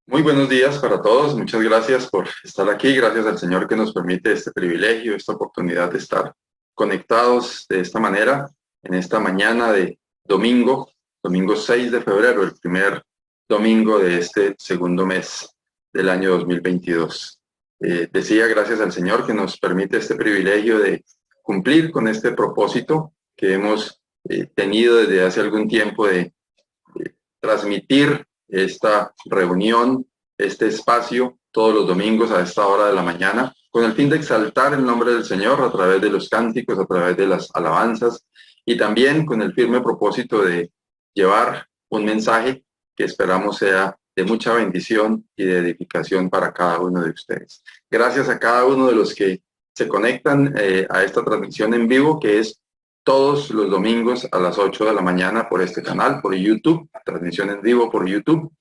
Muy buenos días para todos. Muchas gracias por estar aquí. Gracias al Señor que nos permite este privilegio, esta oportunidad de estar conectados de esta manera en esta mañana de domingo 6 de febrero, el primer domingo de este segundo mes del año 2022. Decía gracias al Señor que nos permite este privilegio de cumplir con este propósito que hemos tenido desde hace algún tiempo de transmitir esta reunión, este espacio, todos los domingos a esta hora de la mañana, con el fin de exaltar el nombre del Señor a través de los cánticos, a través de las alabanzas, y también con el firme propósito de llevar un mensaje que esperamos sea de mucha bendición y de edificación para cada uno de ustedes. Gracias a cada uno de los que se conectan a esta transmisión en vivo, que es todos los domingos a las 8 de la mañana por este canal, por YouTube, transmisión en vivo por YouTube.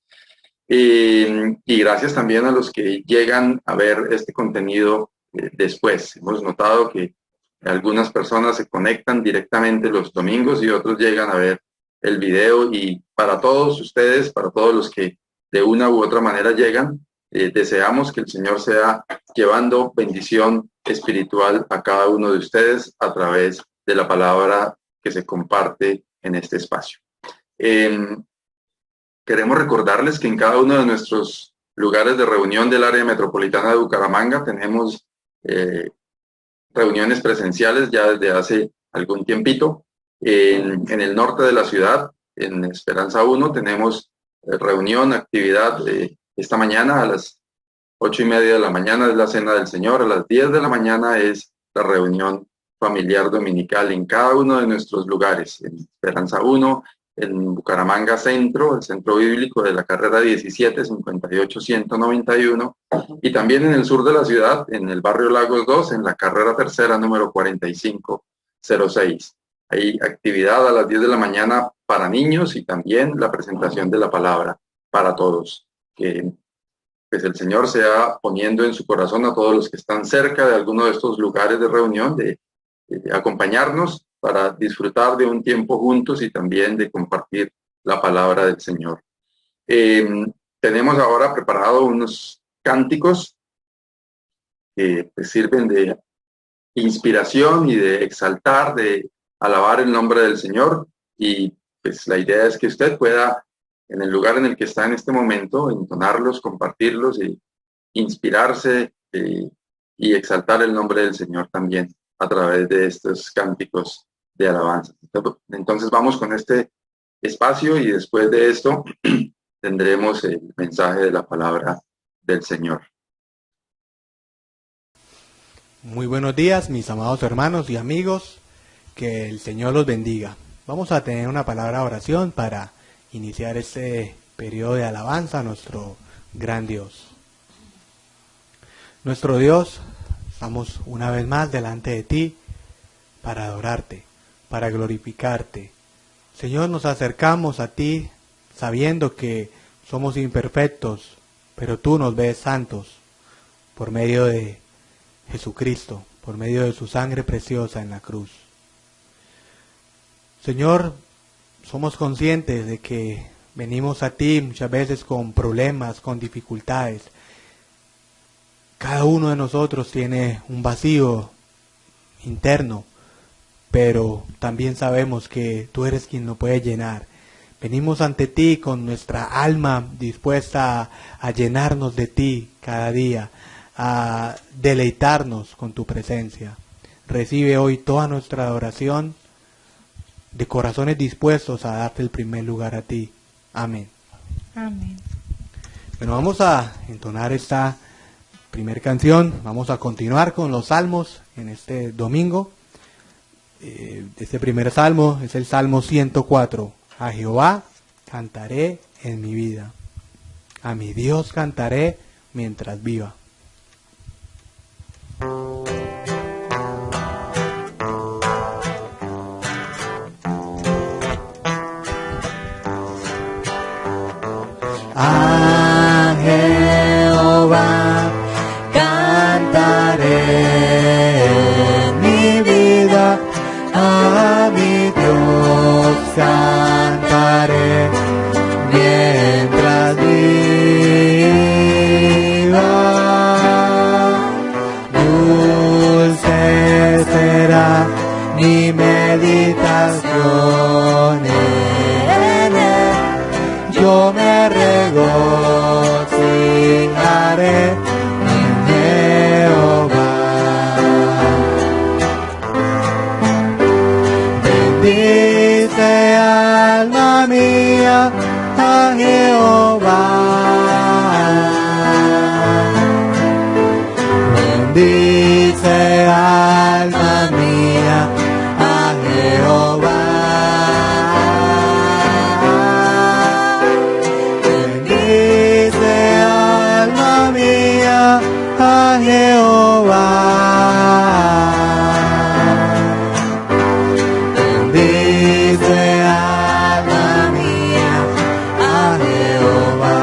Y gracias también a los que llegan a ver este contenido después. Hemos notado que algunas personas se conectan directamente los domingos y otros llegan a ver el video. Y para todos ustedes, para todos los que de una u otra manera llegan, deseamos que el Señor sea llevando bendición espiritual a cada uno de ustedes a través de la palabra que se comparte en este espacio. Queremos recordarles que en cada uno de nuestros lugares de reunión del área metropolitana de Bucaramanga tenemos reuniones presenciales ya desde hace algún tiempito. En el norte de la ciudad, en Esperanza 1, tenemos reunión, actividad esta mañana a las 8:30 de la mañana es la cena del Señor, a las 10 de la mañana es la reunión familiar dominical en cada uno de nuestros lugares, en Esperanza 1, en Bucaramanga Centro, el Centro Bíblico de la carrera 17, 58-191, y también en el sur de la ciudad, en el barrio Lagos 2, en la carrera tercera número 4506. Hay actividad a las 10 de la mañana para niños y también la presentación de la palabra para todos. Que pues el Señor sea poniendo en su corazón a todos los que están cerca de alguno de estos lugares de reunión de acompañarnos para disfrutar de un tiempo juntos y también de compartir la palabra del Señor. Tenemos ahora preparado unos cánticos que pues, sirven de inspiración y de exaltar, de alabar el nombre del Señor, y pues la idea es que usted pueda, en el lugar en el que está en este momento, entonarlos, compartirlos y inspirarse y exaltar el nombre del Señor también a través de estos cánticos de alabanza. Entonces vamos con este espacio y después de esto tendremos el mensaje de la palabra del Señor. Muy buenos días, mis amados hermanos y amigos, que el Señor los bendiga. Vamos a tener una palabra de oración para iniciar este periodo de alabanza a nuestro gran Dios. Nuestro Dios, estamos una vez más delante de ti para adorarte, para glorificarte. Señor, nos acercamos a ti sabiendo que somos imperfectos, pero tú nos ves santos por medio de Jesucristo, por medio de su sangre preciosa en la cruz. Señor, somos conscientes de que venimos a ti muchas veces con problemas, con dificultades. Cada uno de nosotros tiene un vacío interno, pero también sabemos que tú eres quien lo puede llenar. Venimos ante ti con nuestra alma dispuesta a llenarnos de ti cada día, a deleitarnos con tu presencia. Recibe hoy toda nuestra adoración de corazones dispuestos a darte el primer lugar a ti. Amén. Amén. Bueno, vamos a entonar esta primera canción. Vamos a continuar con los salmos en este domingo. Este primer salmo es el Salmo 104. A Jehová cantaré en mi vida. A mi Dios cantaré mientras viva. A Jehová cantaré en mi vida, a mi Dios cantaré mientras viva. en Jehová. Bendice alma mía a Jehová. Bendice alma mía a Jehová. Bendice alma mía a Jehová. Bendice alma mía a Jehová.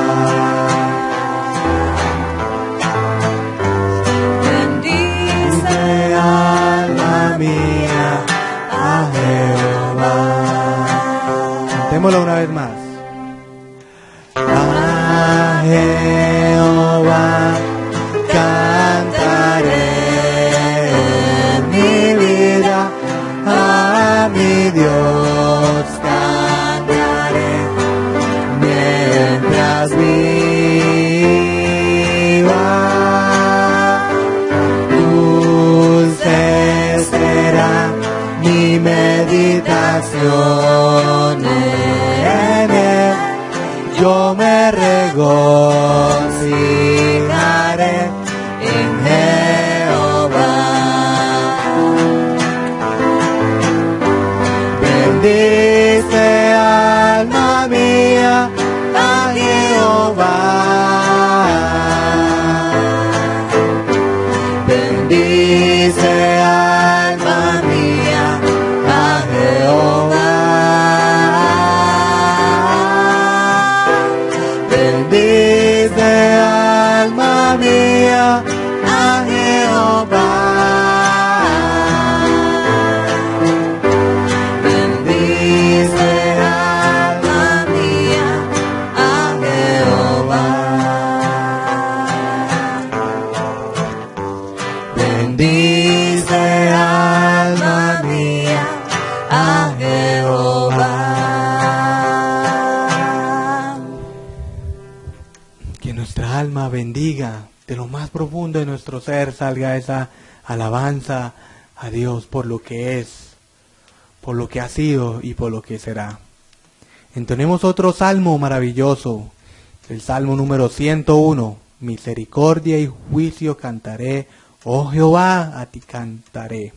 Bendice alma mía a Jehová. Cantémoslo una vez más. A Jehová cantaré mi vida, a mi Dios cantaré mientras viva. Dulce será mi meditación en él. Yo me regocijaré en Jehová. Bendice alma mía a Jehová. Bendice alma mía a Jehová. Bendice alma mía a Jehová. Bendice alma mía a Jehová. Bendice alma mía a Jehová. Que nuestra alma bendiga, de lo más profundo de nuestro ser salga esa alabanza a Dios por lo que es, por lo que ha sido y por lo que será. Entonemos otro salmo maravilloso, el salmo número 101. Misericordia y juicio cantaré, oh Jehová, a ti cantaré.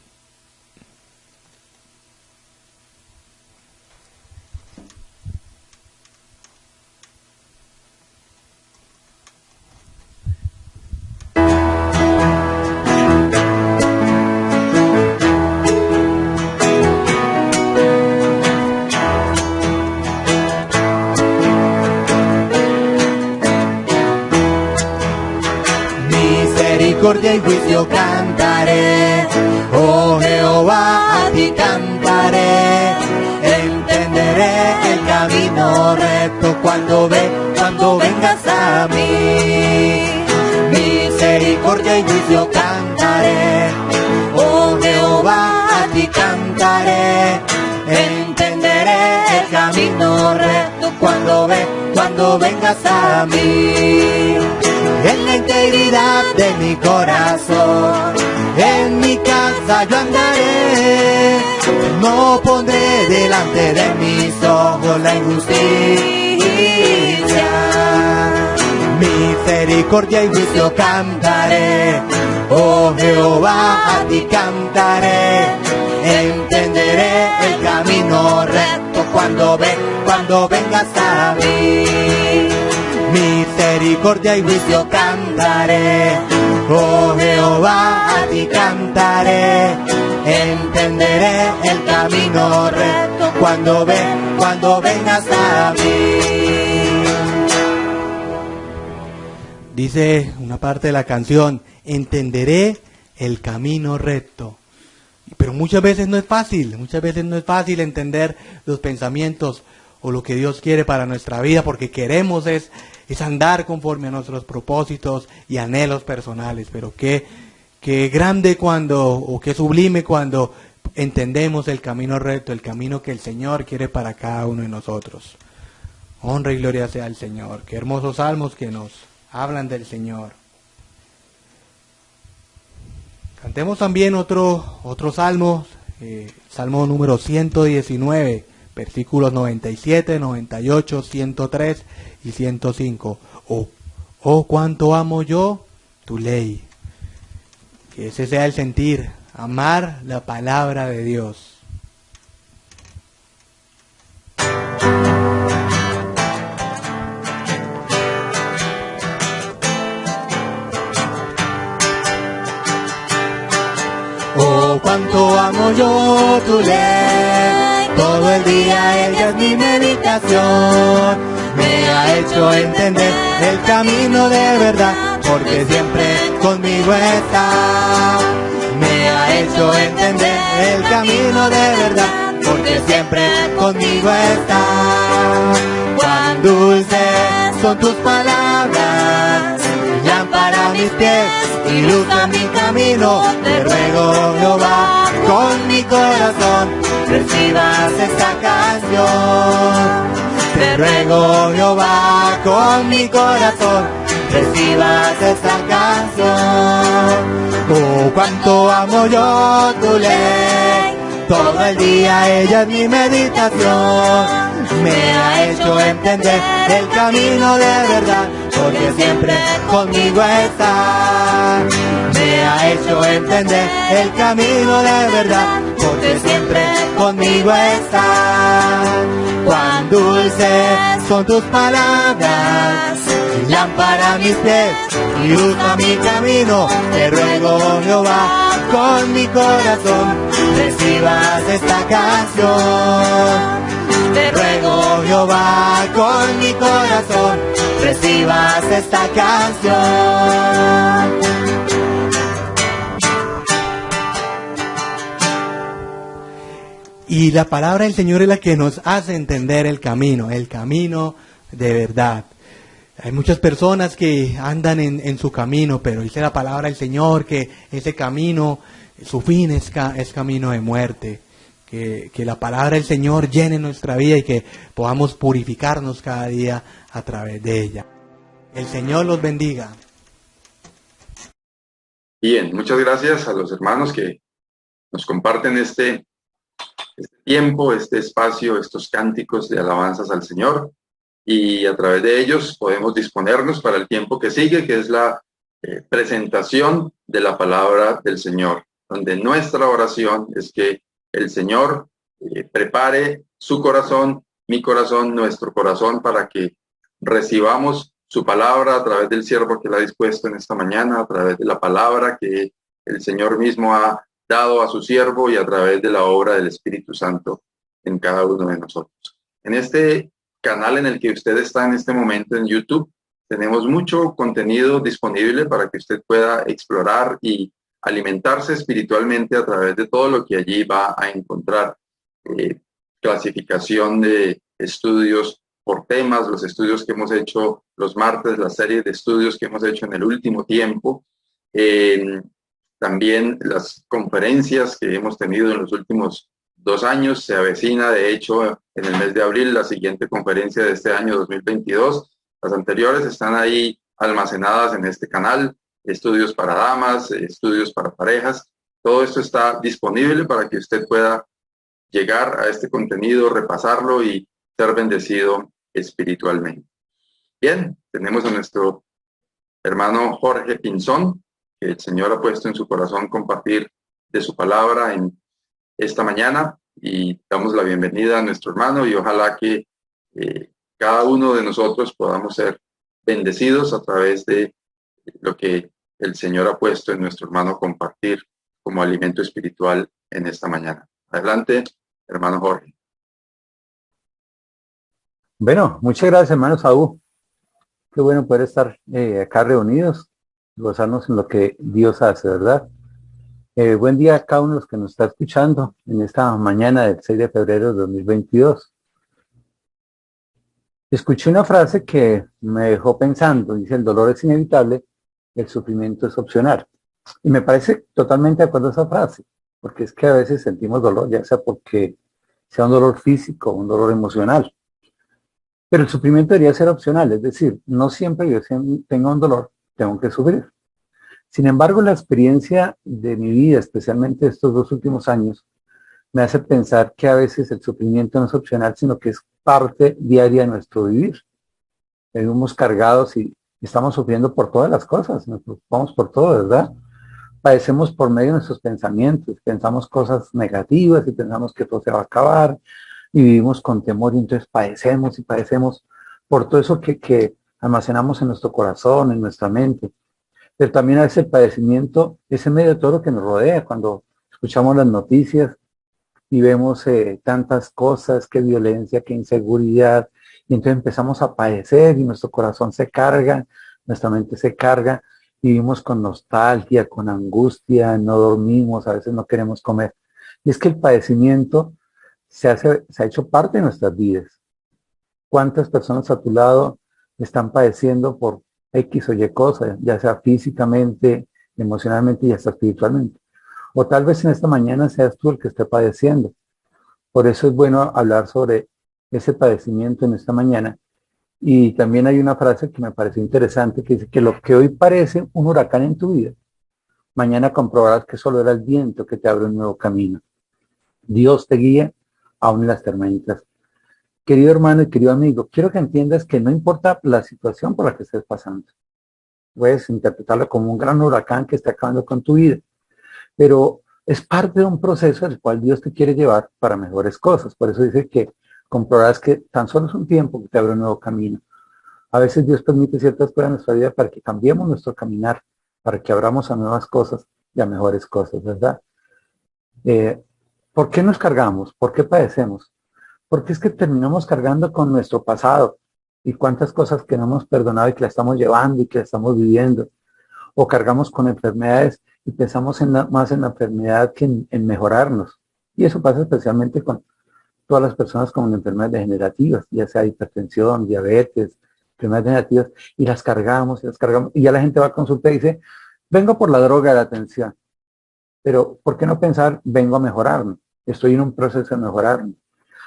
Misericordia y juicio cantaré, oh Jehová, a ti cantaré. Entenderé el camino recto cuando vengas a mí. Misericordia y juicio cantaré, oh Jehová, a ti cantaré. Entenderé el camino recto cuando vengas a mí. En la integridad de mi corazón, en mi casa yo andaré. No pondré delante de mis ojos la injusticia. Misericordia y juicio cantaré, oh Jehová, a ti cantaré. Entenderé el camino recto cuando vengas a mí. Misericordia y juicio cantaré, oh Jehová, a ti cantaré. Entenderé el camino recto cuando vengas a mí. Dice una parte de la canción, entenderé el camino recto. Pero muchas veces no es fácil entender los pensamientos o lo que Dios quiere para nuestra vida, porque queremos es andar conforme a nuestros propósitos y anhelos personales. Pero qué grande qué sublime cuando entendemos el camino recto, el camino que el Señor quiere para cada uno de nosotros. Honra y gloria sea al Señor. Qué hermosos salmos que nos hablan del Señor. Cantemos también otro salmo, salmo número 119, versículos 97, 98, 103 y 105. Oh, cuánto amo yo tu ley. Que ese sea el sentir, amar la palabra de Dios. Oh, cuánto amo yo tu ley, todo el día ella es mi meditación. Me ha hecho entender el camino de verdad, porque siempre conmigo está. Me ha hecho entender el camino de verdad, porque siempre conmigo está. Cuán dulces son tus palabras, lámpara a mis pies y luz a mi camino. Te ruego, Jehová, con mi corazón recibas esta canción. Te ruego, Jehová, con mi corazón recibas esta canción. Oh, cuánto amo yo tu ley, todo el día ella es mi meditación. Me ha hecho entender el camino de verdad, porque siempre conmigo está. Me ha hecho entender el camino de verdad, porque siempre conmigo está. Cuán dulces son tus palabras, lámpara a mis pies y luz a mi camino. Te ruego, Jehová, con mi corazón recibas esta canción. Te ruego, Jehová, con mi corazón recibas esta canción. Y la palabra del Señor es la que nos hace entender el camino de verdad. Hay muchas personas que andan en su camino, pero dice la palabra del Señor que ese camino, su fin es camino de muerte. Que la palabra del Señor llene nuestra vida y que podamos purificarnos cada día a través de ella. El Señor los bendiga. Bien, muchas gracias a los hermanos que nos comparten este tiempo, este espacio, estos cánticos de alabanzas al Señor, y a través de ellos podemos disponernos para el tiempo que sigue, que es la presentación de la palabra del Señor, donde nuestra oración es que el Señor prepare su corazón, mi corazón, nuestro corazón, para que recibamos su palabra a través del siervo que la ha dispuesto en esta mañana, a través de la palabra que el Señor mismo ha dado a su siervo y a través de la obra del Espíritu Santo en cada uno de nosotros. En este canal en el que usted está en este momento en YouTube, tenemos mucho contenido disponible para que usted pueda explorar y alimentarse espiritualmente a través de todo lo que allí va a encontrar. Clasificación de estudios por temas, los estudios que hemos hecho los martes, la serie de estudios que hemos hecho en el último tiempo, también las conferencias que hemos tenido en los últimos 2 años. Se avecina, de hecho, en el mes de abril, la siguiente conferencia de este año 2022. Las anteriores están ahí almacenadas en este canal. Estudios para damas, estudios para parejas. Todo esto está disponible para que usted pueda llegar a este contenido, repasarlo y ser bendecido espiritualmente. Bien, tenemos a nuestro hermano Jorge Pinzón, que el Señor ha puesto en su corazón compartir de su palabra en esta mañana, y damos la bienvenida a nuestro hermano, y ojalá que cada uno de nosotros podamos ser bendecidos a través de lo que el Señor ha puesto en nuestro hermano compartir como alimento espiritual en esta mañana. Adelante, hermano Jorge. Bueno, muchas gracias, hermano Saúl. Qué bueno poder estar acá reunidos, gozarnos en lo que Dios hace, ¿verdad? Buen día a cada uno de los que nos está escuchando en esta mañana del 6 de febrero de 2022. Escuché una frase que me dejó pensando. Dice: el dolor es inevitable, el sufrimiento es opcional. Y me parece totalmente de acuerdo a esa frase, porque es que a veces sentimos dolor, ya sea porque sea un dolor físico o un dolor emocional. Pero el sufrimiento debería ser opcional, es decir, no siempre yo tenga un dolor, tengo que sufrir. Sin embargo, la experiencia de mi vida, especialmente estos 2 últimos años, me hace pensar que a veces el sufrimiento no es opcional, sino que es parte diaria de nuestro vivir. Vivimos cargados y estamos sufriendo por todas las cosas, nos preocupamos por todo, ¿verdad? Padecemos por medio de nuestros pensamientos, pensamos cosas negativas y pensamos que todo se va a acabar y vivimos con temor y entonces padecemos y padecemos por todo eso que almacenamos en nuestro corazón, en nuestra mente. Pero también a veces el padecimiento es en medio de todo lo que nos rodea, cuando escuchamos las noticias y vemos tantas cosas, qué violencia, qué inseguridad, y entonces empezamos a padecer y nuestro corazón se carga, nuestra mente se carga, y vivimos con nostalgia, con angustia, no dormimos, a veces no queremos comer. Y es que el padecimiento se ha hecho parte de nuestras vidas. ¿Cuántas personas a tu lado están padeciendo por X o Y cosas, ya sea físicamente, emocionalmente y hasta espiritualmente? O tal vez en esta mañana seas tú el que esté padeciendo. Por eso es bueno hablar sobre ese padecimiento en esta mañana. Y también hay una frase que me pareció interesante que dice que lo que hoy parece un huracán en tu vida, mañana comprobarás que solo era el viento que te abre un nuevo camino. Dios te guía aún en las tormentas. Querido hermano y querido amigo, quiero que entiendas que no importa la situación por la que estés pasando. Puedes interpretarlo como un gran huracán que está acabando con tu vida, pero es parte de un proceso al cual Dios te quiere llevar para mejores cosas. Por eso dice que comprobarás que tan solo es un tiempo que te abre un nuevo camino. A veces Dios permite ciertas cosas en nuestra vida para que cambiemos nuestro caminar, para que abramos a nuevas cosas y a mejores cosas, ¿verdad? ¿Por qué nos cargamos? ¿Por qué padecemos? Porque es que terminamos cargando con nuestro pasado y cuántas cosas que no hemos perdonado y que la estamos llevando y que la estamos viviendo. O cargamos con enfermedades y pensamos más en la enfermedad que en mejorarnos. Y eso pasa especialmente con todas las personas con enfermedades degenerativas, ya sea hipertensión, diabetes, enfermedades degenerativas, y las cargamos y las cargamos. Y ya la gente va a consulta y dice, vengo por la droga de la atención. Pero ¿por qué no pensar, vengo a mejorarme? Estoy en un proceso de mejorarme.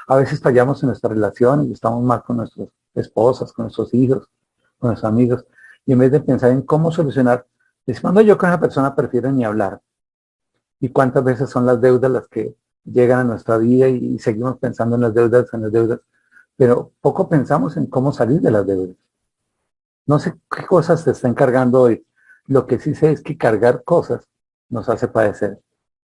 A veces fallamos en nuestras relaciones y estamos mal con nuestras esposas, con nuestros hijos, con nuestros amigos. Y en vez de pensar en cómo solucionar, decimos, no, yo con esa persona prefiero ni hablar. ¿Y cuántas veces son las deudas las que llegan a nuestra vida y seguimos pensando en las deudas, pero poco pensamos en cómo salir de las deudas? No sé qué cosas te están cargando hoy. Lo que sí sé es que cargar cosas nos hace padecer.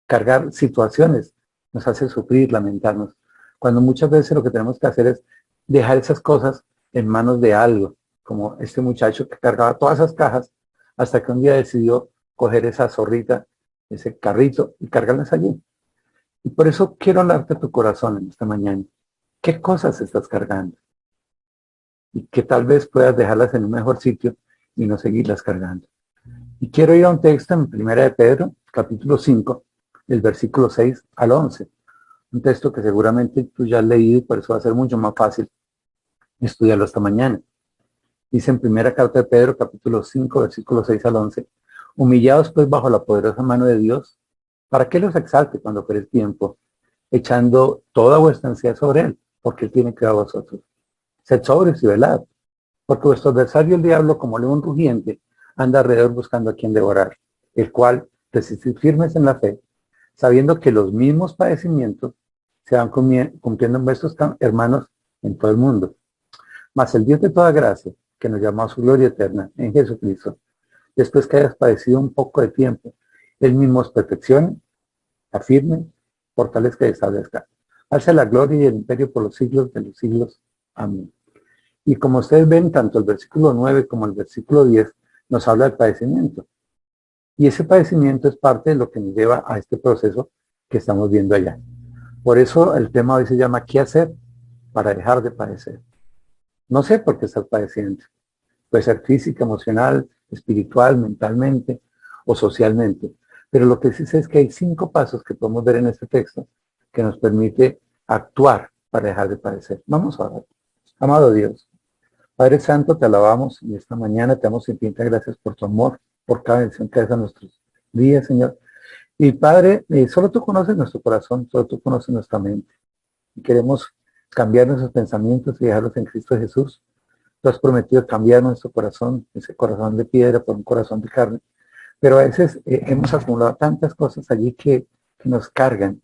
Cargar situaciones nos hace sufrir, lamentarnos. Cuando muchas veces lo que tenemos que hacer es dejar esas cosas en manos de algo, como este muchacho que cargaba todas esas cajas hasta que un día decidió coger esa zorrita, ese carrito y cargarlas allí. Y por eso quiero hablarte a tu corazón en esta mañana. ¿Qué cosas estás cargando? Y que tal vez puedas dejarlas en un mejor sitio y no seguirlas cargando. Y quiero ir a un texto en Primera de Pedro, capítulo 5, del versículo 6 al 11. Un texto que seguramente tú ya has leído y por eso va a ser mucho más fácil estudiarlo esta mañana. Dice en primera carta de Pedro, capítulo 5, versículo 6 al 11, humillados pues bajo la poderosa mano de Dios, para que los exalte cuando fuere tiempo, echando toda vuestra ansiedad sobre Él, porque Él tiene que dar a vosotros. Sed sobrios y velad, porque vuestro adversario el diablo, como león rugiente, anda alrededor buscando a quien devorar, el cual, resistid firmes en la fe, sabiendo que los mismos padecimientos se van cumpliendo en vuestros hermanos en todo el mundo. Mas el Dios de toda gracia, que nos llamó a su gloria eterna en Jesucristo, después que hayas padecido un poco de tiempo, Él mismo os perfeccione, afirme, fortalezca y establezca. Alce la gloria y el imperio por los siglos de los siglos. Amén. Y como ustedes ven, tanto el versículo 9 como el versículo 10 nos habla del padecimiento. Y ese padecimiento es parte de lo que nos lleva a este proceso que estamos viendo allá. Por eso el tema hoy se llama ¿qué hacer para dejar de padecer? No sé por qué estás padeciendo. Puede ser física, emocional, espiritual, mentalmente o socialmente. Pero lo que sí sé es que hay 5 pasos que podemos ver en este texto que nos permite actuar para dejar de padecer. Vamos a orar. Amado Dios, Padre Santo, te alabamos y esta mañana te damos infinitas gracias por tu amor, por cada bendición que das a nuestros días, Señor. Y Padre, solo tú conoces nuestro corazón, solo tú conoces nuestra mente. Y queremos cambiar nuestros pensamientos y dejarlos en Cristo Jesús. Tú has prometido cambiar nuestro corazón, ese corazón de piedra por un corazón de carne, Pero a veces hemos acumulado tantas cosas allí que nos cargan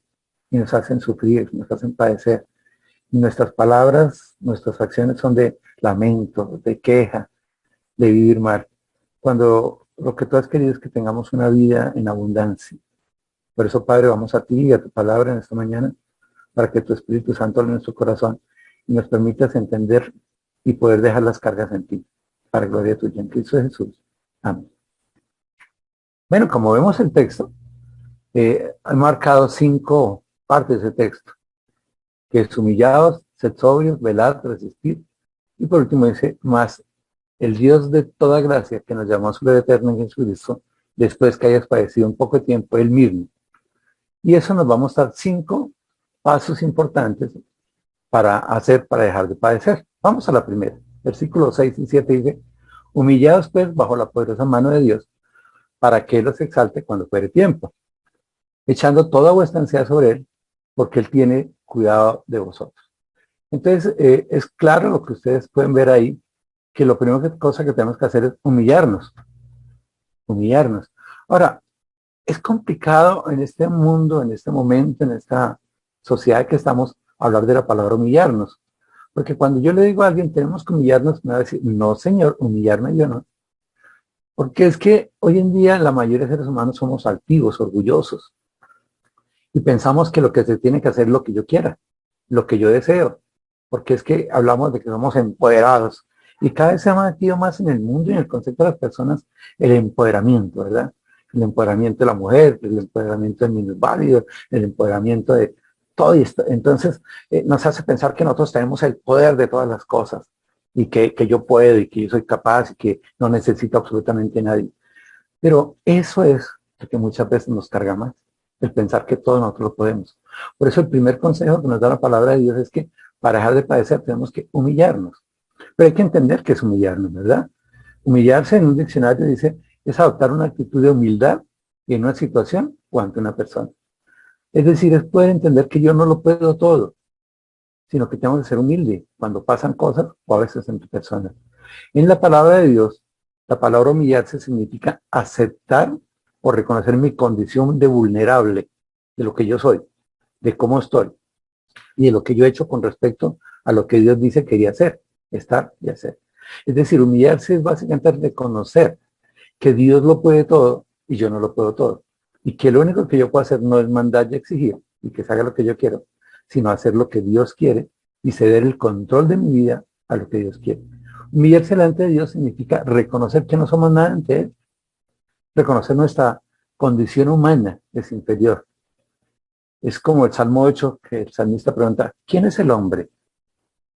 y nos hacen sufrir, nos hacen padecer. Y nuestras palabras, nuestras acciones son de lamento, de queja, de vivir mal. Cuando lo que tú has querido es que tengamos una vida en abundancia. Por eso, Padre, vamos a ti y a tu palabra en esta mañana, para que tu Espíritu Santo hable en nuestro corazón y nos permitas entender y poder dejar las cargas en ti, para gloria tuya, en Cristo Jesús. Amén. Bueno, como vemos el texto, han marcado 5 partes de texto, que es humillados, sed sobrios, velad, resistir, y por último dice, más el Dios de toda gracia, que nos llamó a su vida eterna en Jesucristo, después que hayas padecido un poco de tiempo, Él mismo. Y eso nos va a mostrar 5 pasos importantes para dejar de padecer. Vamos a la primera. Versículos 6 y 7 dice, humillados pues bajo la poderosa mano de Dios, para que Él los exalte cuando fuere tiempo, echando toda vuestra ansiedad sobre Él, porque Él tiene cuidado de vosotros. Entonces, es claro lo que ustedes pueden ver ahí, que lo primera cosa que tenemos que hacer es humillarnos. Humillarnos. Ahora, es complicado en este mundo, en este momento, en esta sociedad que estamos, hablar de la palabra humillarnos. Porque cuando yo le digo a alguien, tenemos que humillarnos, me va a decir, no señor, humillarme yo no. Porque es que hoy en día la mayoría de seres humanos somos altivos, orgullosos. Y pensamos que lo que se tiene que hacer es lo que yo quiera, lo que yo deseo. Porque es que hablamos de que somos empoderados. Y cada vez se ha metido más en el mundo y en el concepto de las personas el empoderamiento, ¿verdad? El empoderamiento de la mujer, el empoderamiento del minusválido, el empoderamiento de todo esto. Entonces, nos hace pensar que nosotros tenemos el poder de todas las cosas y que yo puedo y que yo soy capaz y que no necesito absolutamente a nadie. Pero eso es lo que muchas veces nos carga más, el pensar que todos nosotros lo podemos. Por eso el primer consejo que nos da la palabra de Dios es que para dejar de padecer tenemos que humillarnos. Pero hay que entender que es humillarnos, ¿verdad? Humillarse en un diccionario dice, es adoptar una actitud de humildad en una situación o ante una persona. Es decir, es poder entender que yo no lo puedo todo, sino que tengo que ser humilde cuando pasan cosas o a veces en tu persona. En la palabra de Dios, la palabra humillarse significa aceptar o reconocer mi condición de vulnerable, de lo que yo soy, de cómo estoy y de lo que yo he hecho con respecto a lo que Dios dice que quería hacer, estar y hacer. Es decir, humillarse es básicamente reconocer que Dios lo puede todo y yo no lo puedo todo. Y que lo único que yo puedo hacer no es mandar y exigir y que se haga lo que yo quiero, sino hacer lo que Dios quiere y ceder el control de mi vida a lo que Dios quiere. Humillarse delante de Dios significa reconocer que no somos nada ante Él, reconocer nuestra condición humana es inferior. Es como el Salmo 8, que el salmista pregunta, ¿quién es el hombre?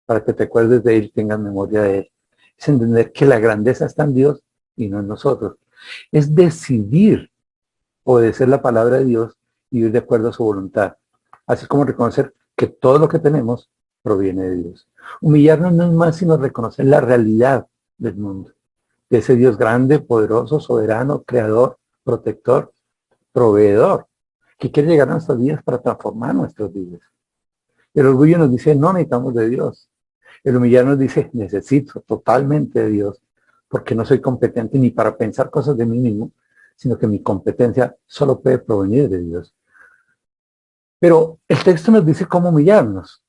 Para que te acuerdes de Él y tengas memoria de Él. Es entender que la grandeza está en Dios y no en nosotros. Es decidir obedecer la palabra de Dios y vivir de acuerdo a su voluntad. Así como reconocer que todo lo que tenemos proviene de Dios. Humillarnos no es más sino reconocer la realidad del mundo. De ese Dios grande, poderoso, soberano, creador, protector, proveedor, que quiere llegar a nuestras vidas para transformar nuestras vidas. El orgullo nos dice, no necesitamos de Dios. El humillar nos dice, necesito totalmente de Dios, porque no soy competente ni para pensar cosas de mí mismo, sino que mi competencia solo puede provenir de Dios. Pero el texto nos dice cómo humillarnos.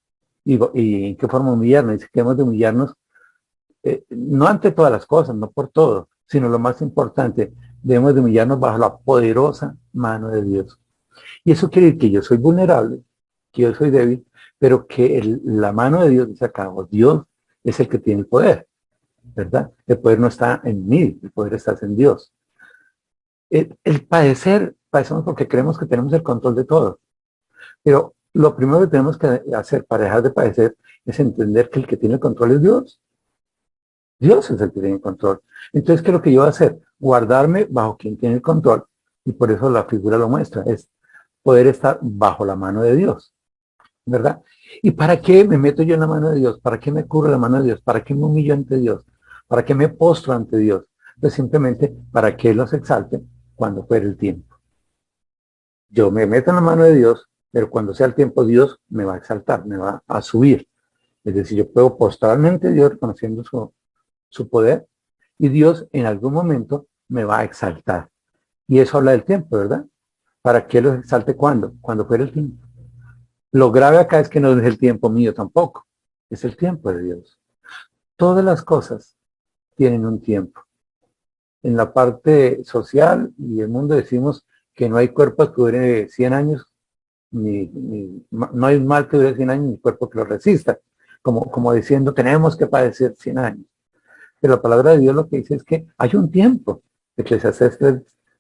¿Y en qué forma humillarnos? Dice que hemos de humillarnos no ante todas las cosas, no por todo, sino lo más importante, debemos de humillarnos bajo la poderosa mano de Dios. Y eso quiere decir que yo soy vulnerable, que yo soy débil, pero que la mano de Dios dice acá, Dios es el que tiene el poder, ¿verdad? El poder no está en mí, el poder está en Dios. El padecemos porque creemos que tenemos el control de todo. Pero lo primero que tenemos que hacer para dejar de padecer es entender que el que tiene el control es Dios. Dios es el que tiene el control. Entonces, ¿qué es lo que yo voy a hacer? Guardarme bajo quien tiene el control. Y por eso la figura lo muestra. Es poder estar bajo la mano de Dios. ¿Verdad? ¿Y para qué me meto yo en la mano de Dios? ¿Para qué me cubro la mano de Dios? ¿Para qué me humillo ante Dios? ¿Para qué me postro ante Dios? Pues simplemente para que Él los exalte cuando fuere el tiempo. Yo me meto en la mano de Dios, pero cuando sea el tiempo, Dios me va a exaltar, me va a subir. Es decir, yo puedo postrarme ante Dios reconociendo su poder y Dios en algún momento me va a exaltar. Y eso habla del tiempo, ¿verdad? ¿Para qué lo exalte cuando? Cuando fuera el tiempo. Lo grave acá es que no es el tiempo mío tampoco, es el tiempo de Dios. Todas las cosas tienen un tiempo. En la parte social y el mundo decimos que no hay cuerpo que dure 100 años, no hay mal que dure 100 años, ni cuerpo que lo resista. Como diciendo, tenemos que padecer 100 años. Pero la palabra de Dios lo que dice es que hay un tiempo. Eclesiastés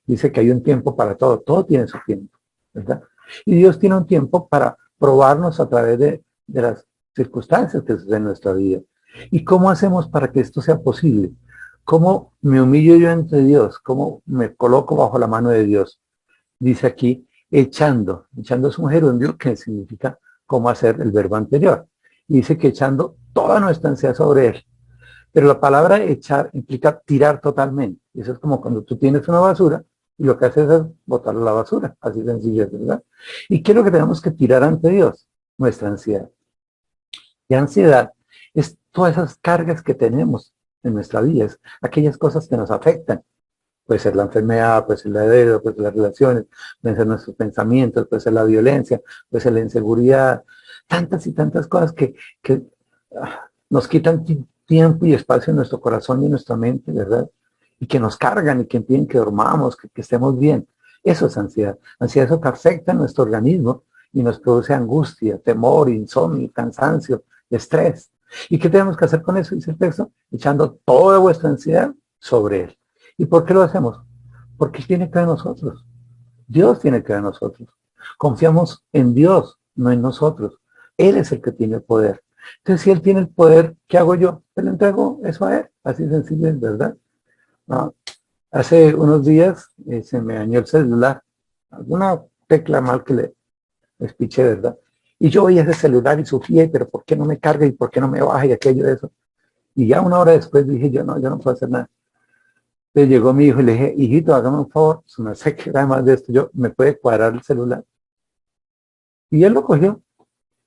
dice que hay un tiempo para todo. Todo tiene su tiempo, ¿verdad? Y Dios tiene un tiempo para probarnos a través de las circunstancias que suceden en nuestra vida. ¿Y cómo hacemos para que esto sea posible? ¿Cómo me humillo yo ante Dios? ¿Cómo me coloco bajo la mano de Dios? Dice aquí, echando. Echando es un gerundio que significa cómo hacer el verbo anterior. Y dice que echando toda nuestra ansiedad sobre Él. Pero la palabra echar implica tirar totalmente. Eso es como cuando tú tienes una basura y lo que haces es botarla a la basura. Así sencillo, ¿verdad? ¿Y qué es lo que tenemos que tirar ante Dios? Nuestra ansiedad. Y ansiedad es todas esas cargas que tenemos en nuestra vida, es aquellas cosas que nos afectan. Puede ser la enfermedad, puede ser la deuda, puede ser las relaciones, pueden ser nuestros pensamientos, puede ser la violencia, puede ser la inseguridad, tantas y tantas cosas que nos quitan tiempo y espacio en nuestro corazón y en nuestra mente, ¿verdad? Y que nos cargan y que impiden que dormamos, que estemos bien. Eso es ansiedad. Ansiedad es lo que afecta a nuestro organismo y nos produce angustia, temor, insomnio, cansancio, estrés. ¿Y qué tenemos que hacer con eso? Dice el texto, echando toda vuestra ansiedad sobre Él. ¿Y por qué lo hacemos? Porque Él tiene que ver en nosotros. Dios tiene que ver en nosotros. Confiamos en Dios, no en nosotros. Él es el que tiene el poder. Entonces, si Él tiene el poder, ¿qué hago yo? Pues le entrego eso a Él. Así sencillo es, ¿verdad? ¿No? Hace unos días se me dañó el celular. Alguna tecla mal que le espiché, ¿verdad? Y yo veía ese celular y sufría, pero ¿por qué no me carga y por qué no me baja y aquello de eso? Y ya una hora después dije, yo no puedo hacer nada. Entonces llegó mi hijo y le dije, hijito, hágame un favor, si no sé qué además de esto, ¿me puede cuadrar el celular? Y él lo cogió.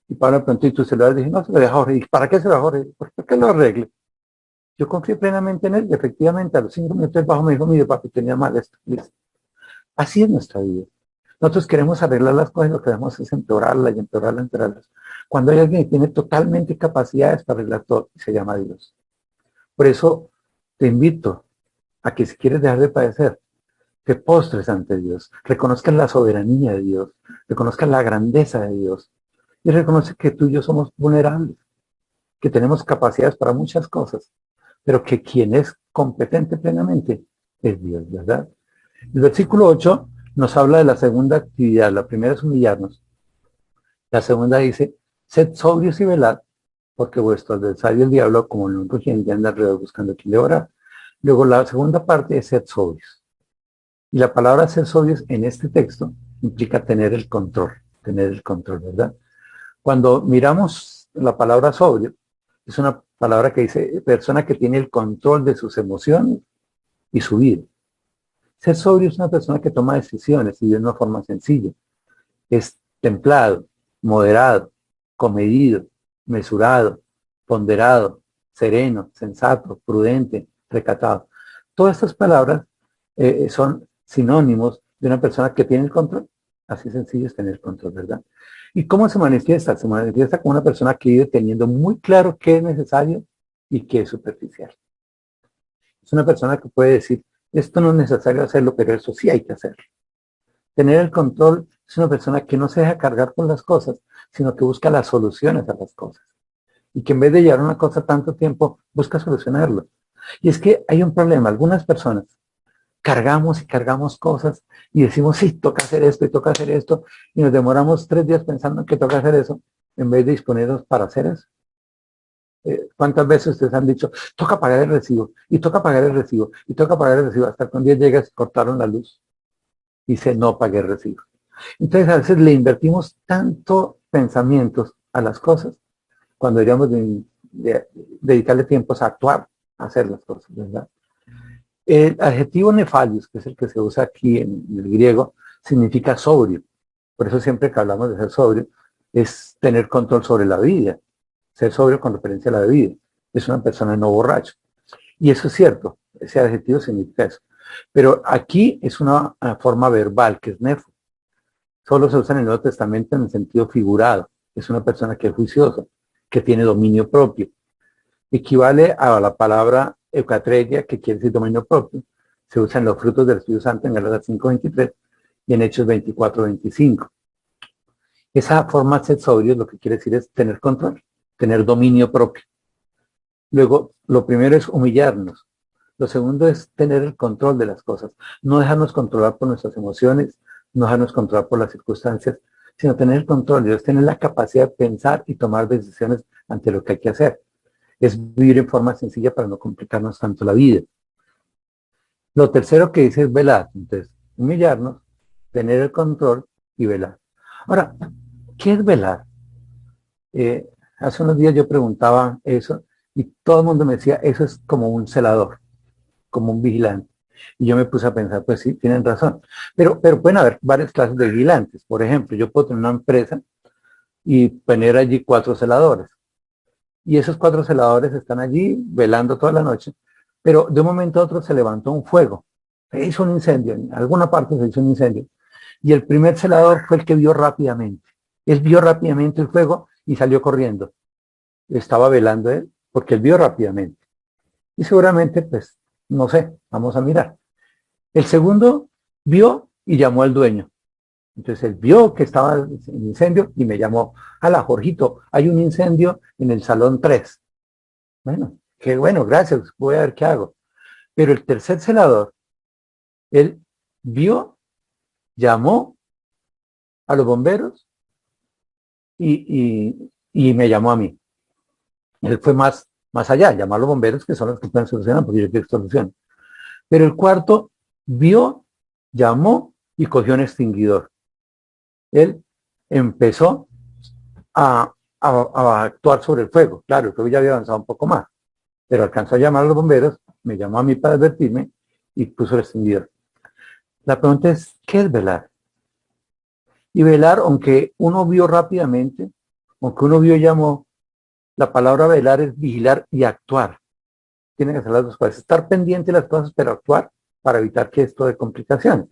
Y para pronto, ¿y tu celular? Dije, no, se lo deja Jorge. ¿Y para qué se lo deja Jorge? ¿Por qué lo arregle? Yo confié plenamente en él y efectivamente a los 5 minutos el bajo me dijo, mire papi, tenía mal esto. Listo. Así es nuestra vida. Nosotros queremos arreglar las cosas y lo que queremos es empeorarlas y empeorarlas, empeorarlas. Cuando hay alguien que tiene totalmente capacidades para arreglar todo, se llama Dios. Por eso te invito a que si quieres dejar de padecer, te postres ante Dios, reconozcas la soberanía de Dios, reconozcas la grandeza de Dios y reconoce que tú y yo somos vulnerables, que tenemos capacidades para muchas cosas, pero que quien es competente plenamente es Dios, ¿verdad? El versículo 8 nos habla de la segunda actividad. La primera es humillarnos. La segunda dice, sed sobrios y velad, porque vuestro adversario el diablo, como el rugiente, anda alrededor buscando a quien devorar. Luego la segunda parte es sed sobrios. Y la palabra ser sobrios en este texto implica tener el control, ¿verdad? Cuando miramos la palabra sobrio, es una palabra que dice persona que tiene el control de sus emociones y su vida. Ser sobrio es una persona que toma decisiones y de una forma sencilla. Es templado, moderado, comedido, mesurado, ponderado, sereno, sensato, prudente, recatado. Todas estas palabras son sinónimos de una persona que tiene el control. Así sencillo es tener el control, ¿verdad? ¿Y cómo se manifiesta? Se manifiesta como una persona que vive teniendo muy claro qué es necesario y qué es superficial. Es una persona que puede decir, esto no es necesario hacerlo, pero eso sí hay que hacerlo. Tener el control es una persona que no se deja cargar con las cosas, sino que busca las soluciones a las cosas. Y que en vez de llevar una cosa tanto tiempo, busca solucionarlo. Y es que hay un problema. Algunas personas cargamos y cargamos cosas y decimos, sí, toca hacer esto y toca hacer esto, y nos demoramos 3 días pensando en que toca hacer eso, en vez de disponernos para hacer eso. ¿Cuántas veces ustedes han dicho, toca pagar el recibo, y toca pagar el recibo, y toca pagar el recibo, hasta que un día llegas y cortaron la luz? Y dice, no pagué el recibo. Entonces a veces le invertimos tanto pensamientos a las cosas, cuando deberíamos dedicarle tiempos a actuar, a hacer las cosas, ¿verdad? El adjetivo nefalios, que es el que se usa aquí en el griego, significa sobrio. Por eso siempre que hablamos de ser sobrio, es tener control sobre la vida. Ser sobrio con referencia a la bebida. Es una persona no borracho. Y eso es cierto, ese adjetivo significa eso. Pero aquí es una forma verbal, que es nefo. Solo se usa en el Nuevo Testamento en el sentido figurado. Es una persona que es juiciosa, que tiene dominio propio. Equivale a la palabra eucatreia, que quiere decir dominio propio. Se usa en los frutos del Espíritu Santo en Gálatas 5:23 y en Hechos 24:25. Esa forma sed sobrios lo que quiere decir es tener control, tener dominio propio. Luego, lo primero es humillarnos. Lo segundo es tener el control de las cosas. No dejarnos controlar por nuestras emociones, no dejarnos controlar por las circunstancias, sino tener el control. Es tener la capacidad de pensar y tomar decisiones ante lo que hay que hacer. Es vivir en forma sencilla para no complicarnos tanto la vida. Lo tercero que dice es velar. Entonces, humillarnos, tener el control y velar. Ahora, ¿qué es velar? Hace unos días yo preguntaba eso y todo el mundo me decía, eso es como un celador, como un vigilante. Y yo me puse a pensar, pues sí, tienen razón. Pero pueden haber varias clases de vigilantes. Por ejemplo, yo puedo tener una empresa y poner allí 4 celadores. Y esos 4 celadores están allí velando toda la noche, pero de un momento a otro se levantó un fuego. Se hizo un incendio, en alguna parte se hizo un incendio. Y el primer celador fue el que vio rápidamente. Él vio rápidamente el fuego y salió corriendo. Estaba velando él, porque él vio rápidamente. Y seguramente, pues, no sé, vamos a mirar. El segundo vio y llamó al dueño. Entonces él vio que estaba el incendio y me llamó. Ala, Jorgito, hay un incendio en el salón 3. Bueno, qué bueno, gracias, voy a ver qué hago. Pero el tercer celador, él vio, llamó a los bomberos y me llamó a mí. Él fue más allá, llamó a los bomberos, que son los que pueden solucionar, porque yo quiero solución. Pero el cuarto vio, llamó y cogió un extinguidor. Él empezó a actuar sobre el fuego. Claro, el fuego ya había avanzado un poco más, pero alcanzó a llamar a los bomberos, me llamó a mí para advertirme y puso el extinguidor. La pregunta es, ¿qué es velar? Y velar, aunque uno vio rápidamente, aunque uno vio y llamó, la palabra velar es vigilar y actuar. Tienen que hacer las dos cosas, estar pendiente de las cosas, pero actuar para evitar que esto dé complicaciones.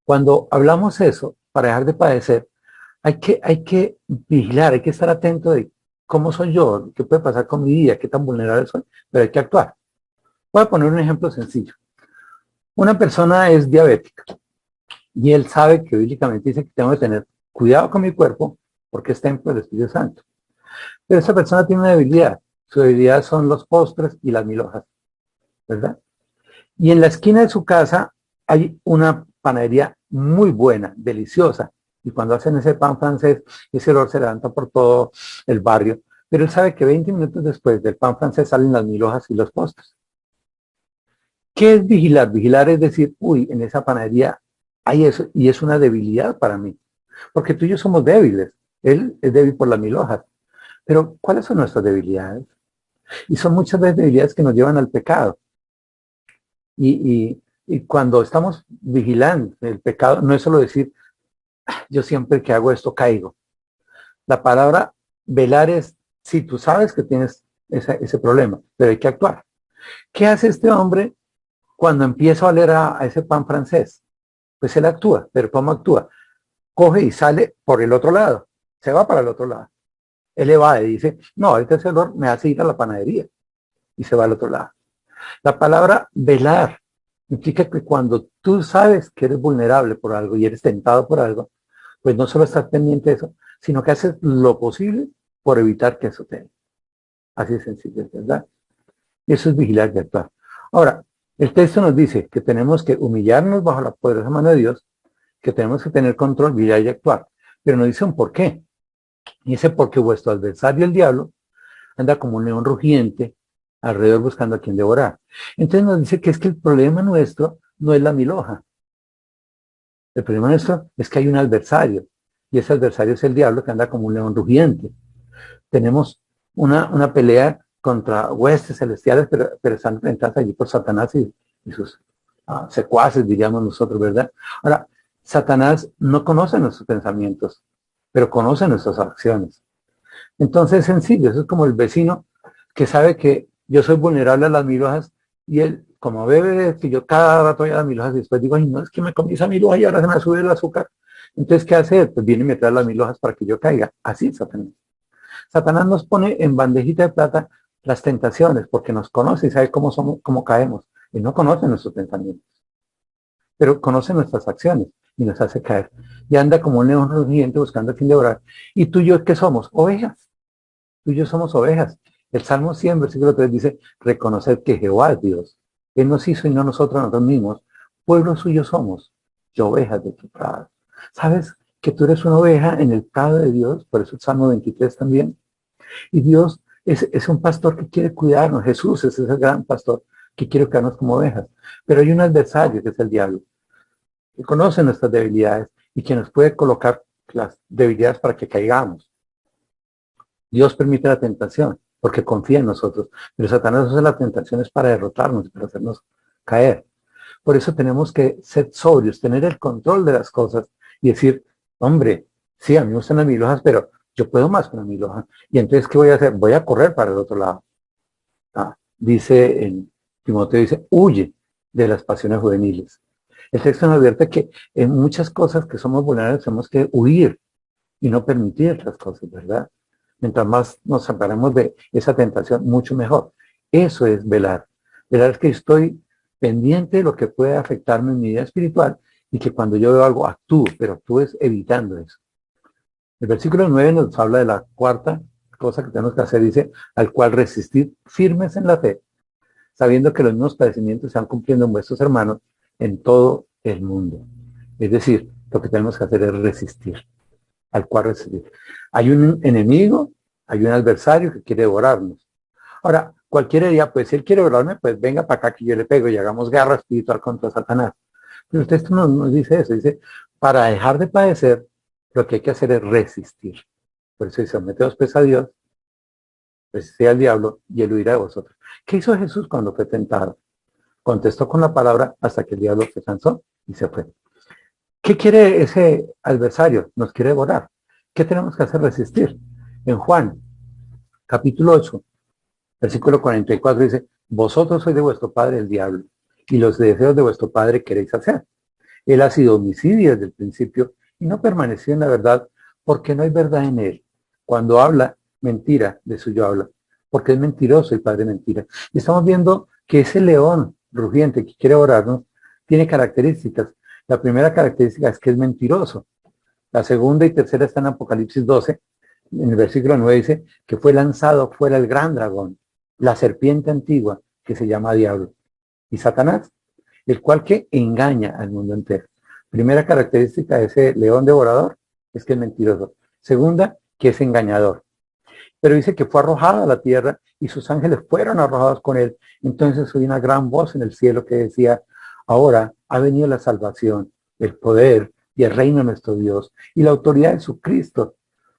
Cuando hablamos eso, para dejar de padecer, hay que vigilar, hay que estar atento de cómo soy yo, qué puede pasar con mi vida, qué tan vulnerable soy, pero hay que actuar. Voy a poner un ejemplo sencillo. Una persona es diabética y él sabe que bíblicamente dice que tengo que tener cuidado con mi cuerpo porque es templo del Espíritu Santo. Pero esa persona tiene una debilidad. Su debilidad son los postres y las mil hojas, ¿verdad? Y en la esquina de su casa hay una panadería muy buena, deliciosa. Y cuando hacen ese pan francés, ese olor se levanta por todo el barrio. Pero él sabe que 20 minutos después del pan francés salen las mil hojas y los postres. ¿Qué es vigilar? Vigilar es decir, uy, en esa panadería hay eso, y es una debilidad para mí. Porque tú y yo somos débiles. Él es débil por las mil hojas. Pero, ¿cuáles son nuestras debilidades? Y son muchas veces debilidades que nos llevan al pecado. Y cuando estamos vigilando el pecado, no es solo decir, yo siempre que hago esto caigo. La palabra velar es, si tú sabes que tienes ese problema, pero hay que actuar. ¿Qué hace este hombre cuando empieza a oler a ese pan francés? Pues él actúa, pero ¿cómo actúa? Coge y sale por el otro lado, se va para el otro lado. Él evade y dice, no, ahorita ese olor me hace ir a la panadería, y se va al otro lado. La palabra velar implica que cuando tú sabes que eres vulnerable por algo y eres tentado por algo, pues no solo estás pendiente de eso, sino que haces lo posible por evitar que eso te dé. Así de sencillo, ¿verdad? Y eso es vigilar y actuar. Ahora, el texto nos dice que tenemos que humillarnos bajo la poderosa mano de Dios, que tenemos que tener control, vigilar y actuar. Pero nos dice un por qué. Y ese porque vuestro adversario, el diablo, anda como un león rugiente alrededor buscando a quien devorar. Entonces nos dice que es que el problema nuestro no es la milhoja. El problema nuestro es que hay un adversario. Y ese adversario es el diablo que anda como un león rugiente. Tenemos una pelea contra huestes celestiales, pero están enfrentadas allí por Satanás y sus secuaces, diríamos nosotros, ¿verdad? Ahora, Satanás no conoce nuestros pensamientos, pero conoce nuestras acciones. Entonces es sencillo, eso es como el vecino que sabe que yo soy vulnerable a las mil hojas y él como bebé, que yo cada rato voy a dar mil hojas y después digo, ay, no, es que me comí esa mil hojas y ahora se me sube el azúcar. Entonces, ¿qué hacer? Pues viene y me trae las mil hojas para que yo caiga. Así es Satanás. Satanás nos pone en bandejita de plata las tentaciones, porque nos conoce y sabe cómo somos, cómo caemos. Y no conoce nuestros pensamientos, pero conoce nuestras acciones y nos hace caer. Y anda como un león rugiente buscando a quien devorar. ¿Y tú y yo qué somos? Ovejas. Tú y yo somos ovejas. El Salmo 100, versículo 3 dice, reconocer que Jehová es Dios. Él nos hizo y no nosotros mismos. Pueblo suyo somos y ovejas de tu prado. ¿Sabes que tú eres una oveja en el prado de Dios? Por eso el Salmo 23 también. Y Dios es un pastor que quiere cuidarnos. Jesús es ese gran pastor que quiere cuidarnos como ovejas. Pero hay un adversario que es el diablo, que conoce nuestras debilidades y que nos puede colocar las debilidades para que caigamos. Dios permite la tentación porque confía en nosotros, pero Satanás usa las tentaciones para derrotarnos, para hacernos caer. Por eso tenemos que ser sobrios, tener el control de las cosas y decir, hombre, sí, a mí me gustan las mil hojas, pero yo puedo más con las mil hojas. Y entonces, ¿qué voy a hacer? Voy a correr para el otro lado. Dice en Timoteo, dice, huye de las pasiones juveniles. El texto nos advierte que en muchas cosas que somos vulnerables tenemos que huir y no permitir las cosas, ¿verdad? Mientras más nos separemos de esa tentación, mucho mejor. Eso es velar. Velar es que estoy pendiente de lo que puede afectarme en mi vida espiritual y que cuando yo veo algo actúo, pero actúes evitando eso. El versículo 9 nos habla de la cuarta cosa que tenemos que hacer, dice, al cual resistir firmes en la fe, sabiendo que los mismos padecimientos se van cumpliendo en vuestros hermanos en todo el mundo. Es decir, lo que tenemos que hacer es resistir, al cual resistir. Hay un enemigo, hay un adversario que quiere devorarnos. Ahora, cualquiera diría, pues si él quiere devorarme, pues venga para acá que yo le pego y hagamos guerra espiritual contra Satanás. Pero el texto no nos dice eso, dice, para dejar de padecer, lo que hay que hacer es resistir. Por eso dice, someteos pues a Dios, resistid al diablo y él huirá de vosotros. ¿Qué hizo Jesús cuando fue tentado? Contestó con la palabra hasta que el diablo se cansó y se fue. ¿Qué quiere ese adversario? Nos quiere devorar. ¿Qué tenemos que hacer? Resistir. En Juan, capítulo 8, versículo 44 dice, vosotros sois de vuestro padre el diablo, y los deseos de vuestro padre queréis hacer. Él ha sido homicidio desde el principio y no permaneció en la verdad porque no hay verdad en él. Cuando habla mentira, de suyo habla, porque es mentiroso el padre mentira. Y estamos viendo que ese león rugiente que quiere orarnos tiene características. La primera característica es que es mentiroso. La segunda y tercera está en Apocalipsis 12. En el versículo 9 dice que fue lanzado fuera el gran dragón, la serpiente antigua que se llama Diablo y Satanás, el cual que engaña al mundo entero. Primera característica de ese león devorador es que es mentiroso. Segunda, que es engañador. Pero dice que fue arrojado a la tierra y sus ángeles fueron arrojados con él. Entonces oí una gran voz en el cielo que decía, ahora ha venido la salvación, el poder y el reino de nuestro Dios y la autoridad de su Cristo,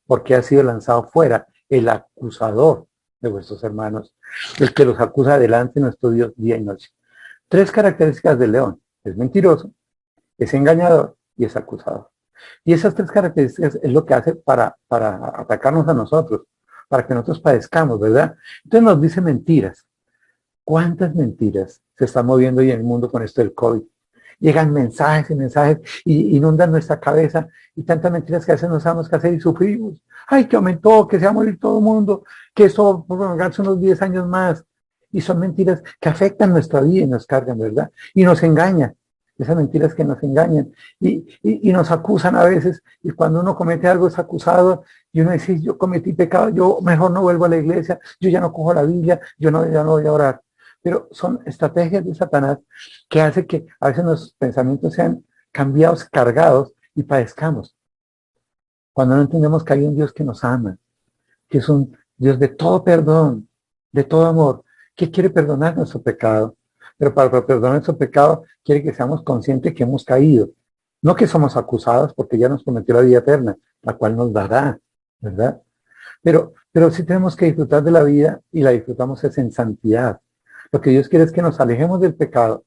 porque ha sido lanzado fuera el acusador de vuestros hermanos, el que los acusa delante de nuestro Dios día y noche. Tres características del león: es mentiroso, es engañador y es acusador. Y esas tres características es lo que hace para atacarnos a nosotros, para que nosotros padezcamos, ¿verdad? Entonces nos dice mentiras. ¿Cuántas mentiras se están moviendo hoy en el mundo con esto del COVID? Llegan mensajes y mensajes y inundan nuestra cabeza y tantas mentiras que a veces no sabemos qué hacer y sufrimos. Ay, que aumentó, que se va a morir todo el mundo, que esto va a prolongarse unos 10 años más. Y son mentiras que afectan nuestra vida y nos cargan, ¿verdad? Y nos engañan. Esas mentiras que nos engañan y nos acusan a veces. Y cuando uno comete algo es acusado y uno dice, yo cometí pecado, yo mejor no vuelvo a la iglesia, yo ya no cojo la Biblia, ya no voy a orar. Pero son estrategias de Satanás que hace que a veces nuestros pensamientos sean cambiados, cargados y padezcamos. Cuando no entendemos que hay un Dios que nos ama, que es un Dios de todo perdón, de todo amor, que quiere perdonar nuestro pecado. Pero para perdonar nuestro pecado quiere que seamos conscientes que hemos caído. No que somos acusados porque ya nos prometió la vida eterna, la cual nos dará, ¿verdad? Pero sí tenemos que disfrutar de la vida y la disfrutamos es en santidad. Lo que Dios quiere es que nos alejemos del pecado,